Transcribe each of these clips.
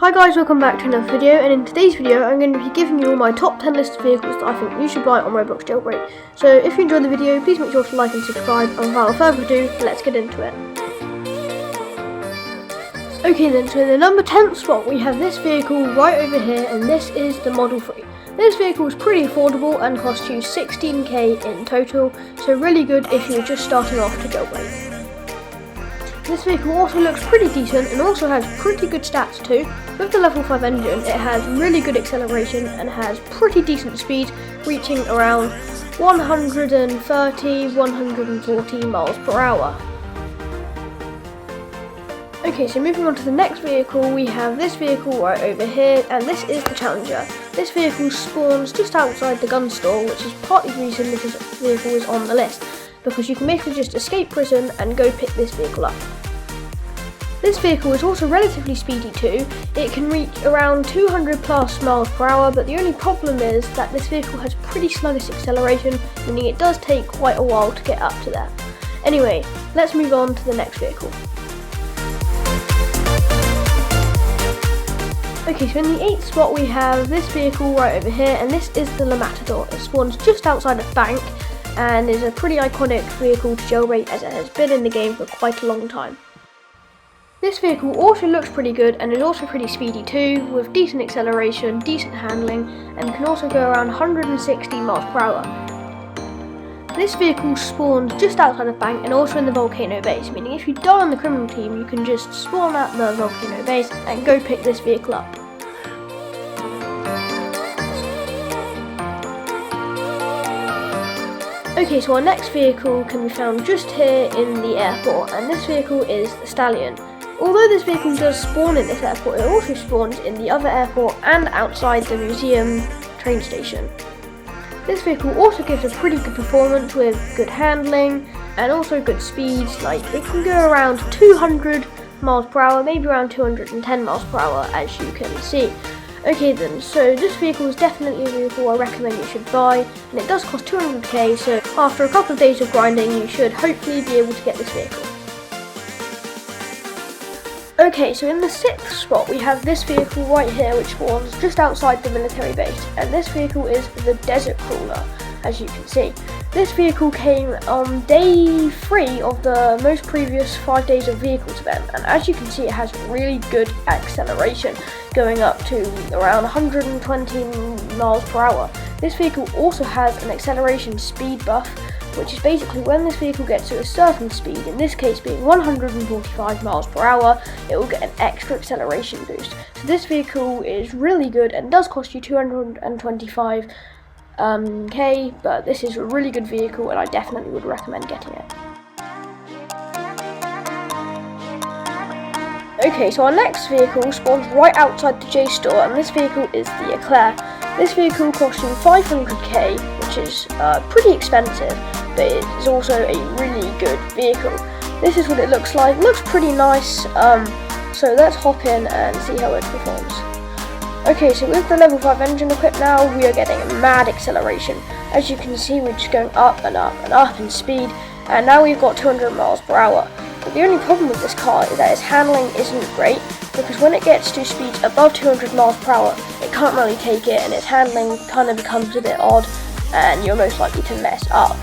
Hi guys, welcome back to another video, and in today's video I'm going to be giving you all my top 10 list of vehicles that I think you should buy on Roblox Jailbreak. So if you enjoyed the video, please make sure to like and subscribe, and without further ado, let's get into it. Okay then, so in the number 10th spot we have this vehicle right over here, and this is the Model 3. This vehicle is pretty affordable and costs you 16k in total, so really good if you're just starting off to jailbreak. This vehicle also looks pretty decent and also has pretty good stats too. With the level 5 engine, it has really good acceleration and has pretty decent speed, reaching around 130-140 miles per hour. Okay, so moving on to the next vehicle, we have this vehicle right over here, and this is the Challenger. This vehicle spawns just outside the gun store, which is partly the reason this vehicle is on the list, because you can basically just escape prison and go pick this vehicle up. This vehicle is also relatively speedy too. It can reach around 200 plus miles per hour, but the only problem is that this vehicle has pretty sluggish acceleration, meaning it does take quite a while to get up to there. Anyway, let's move on to the next vehicle. Okay, so in the 8th spot we have this vehicle right over here, and this is the Matador. It spawns just outside a bank and is a pretty iconic vehicle to jailbreak as it has been in the game for quite a long time. This vehicle also looks pretty good and is also pretty speedy too, with decent acceleration, decent handling, and can also go around 160 miles per hour. This vehicle spawns just outside the bank and also in the volcano base, meaning if you die on the criminal team, you can just spawn at the volcano base and go pick this vehicle up. Okay, so our next vehicle can be found just here in the airport, and this vehicle is the Stallion. Although this vehicle does spawn in this airport, it also spawns in the other airport and outside the museum train station. This vehicle also gives a pretty good performance with good handling and also good speeds, like it can go around 200 miles per hour, maybe around 210 miles per hour as you can see. Okay then, so this vehicle is definitely a vehicle I recommend you should buy, and it does cost 200k, so after a couple of days of grinding you should hopefully be able to get this vehicle. Okay, so in the 6th spot we have this vehicle right here which spawns just outside the military base, and this vehicle is the Desert Crawler, as you can see. This vehicle came on day 3 of the most previous 5 days of vehicles event, and as you can see it has really good acceleration, going up to around 120 miles per hour. This vehicle also has an acceleration speed buff, which is basically when this vehicle gets to a certain speed, in this case being 145 miles per hour, it will get an extra acceleration boost. So this vehicle is really good and does cost you 225k, but this is a really good vehicle and I definitely would recommend getting it. Okay, so our next vehicle spawns right outside the J store, and this vehicle is the Eclair. This vehicle costs you 500k, which is pretty expensive, but it is also a really good vehicle. This is what it looks like. Looks pretty nice, so let's hop in and see how it performs. Okay, so with the level 5 engine equipped now, we are getting mad acceleration. As you can see, we're just going up and up and up in speed, and now we've got 200 miles per hour. But the only problem with this car is that its handling isn't great, because when it gets to speeds above 200 miles per hour, it can't really take it, and its handling kind of becomes a bit odd, and you're most likely to mess up.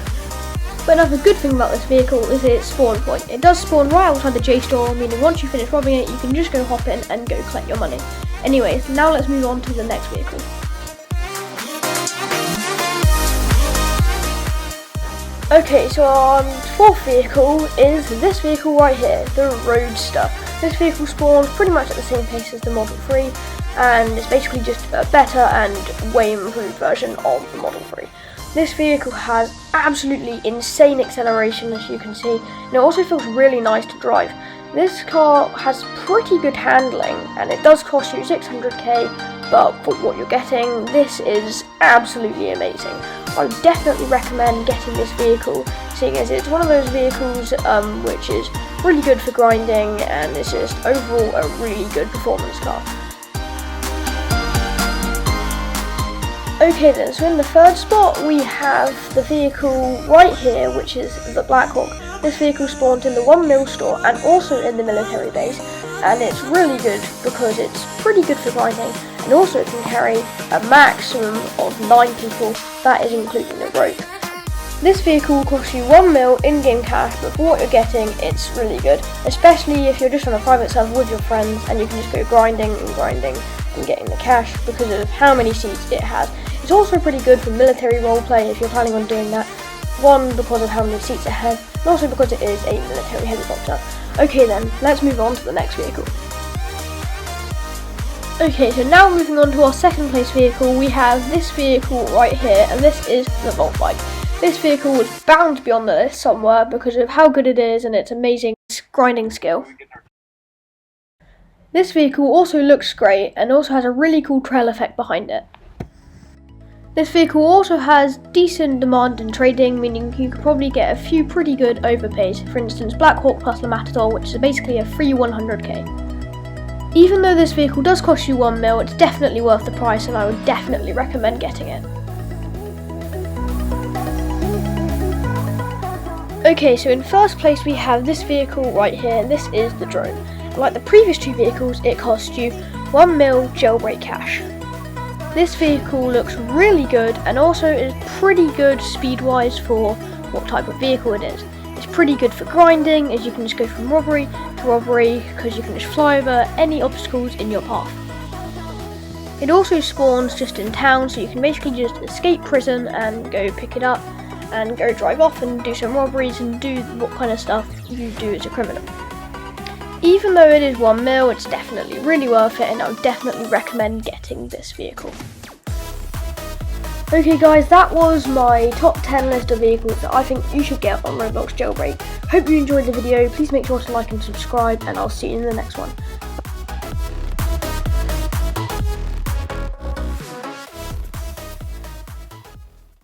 But another good thing about this vehicle is its spawn point. It does spawn right outside the J store, meaning once you finish robbing it, you can just go hop in and go collect your money. Anyways, now let's move on to the next vehicle. Okay, so our 4th vehicle is this vehicle right here, the Roadster. This vehicle spawns pretty much at the same pace as the Model 3, and it's basically just a better and way improved version of the Model 3. This vehicle has absolutely insane acceleration, as you can see, and it also feels really nice to drive. This car has pretty good handling, and it does cost you 600k, but for what you're getting, this is absolutely amazing. I would definitely recommend getting this vehicle, seeing as it's one of those vehicles which is really good for grinding, and it's just overall a really good performance car. Okay then, so in the 3rd spot we have the vehicle right here, which is the Blackhawk. This vehicle spawns in the 1 mil store and also in the military base, and it's really good because it's pretty good for grinding, and also it can carry a maximum of 9 people, that is including the rope. This vehicle will cost you 1 mil in-game cash, but for what you're getting, it's really good, especially if you're just on a private server with your friends and you can just go grinding and getting the cash because of how many seats it has. It's also pretty good for military roleplay if you're planning on doing that. One, because of how many seats it has, and also because it is a military helicopter. Okay then, let's move on to the next vehicle. Okay, so now moving on to our second place vehicle, we have this vehicle right here, and this is the Volt Bike. This vehicle was bound to be on the list somewhere because of how good it is and its amazing grinding skill. This vehicle also looks great and also has a really cool trail effect behind it. This vehicle also has decent demand in trading, meaning you could probably get a few pretty good overpays, for instance Blackhawk plus the Matador, which is basically a free 100k. Even though this vehicle does cost you 1 mil, it's definitely worth the price and I would definitely recommend getting it. Okay, so in first place we have this vehicle right here, and this is the drone. Like the previous two vehicles, it costs you 1 mil jailbreak cash. This vehicle looks really good and also is pretty good speed-wise for what type of vehicle it is. It's pretty good for grinding, as you can just go from robbery to robbery because you can just fly over any obstacles in your path. It also spawns just in town, so you can basically just escape prison and go pick it up and go drive off and do some robberies and do what kind of stuff you do as a criminal. Even though it is 1 mil, it's definitely really worth it and I would definitely recommend getting this vehicle. Okay guys, that was my top 10 list of vehicles that I think you should get on Roblox Jailbreak. Hope you enjoyed the video, please make sure to like and subscribe and I'll see you in the next one.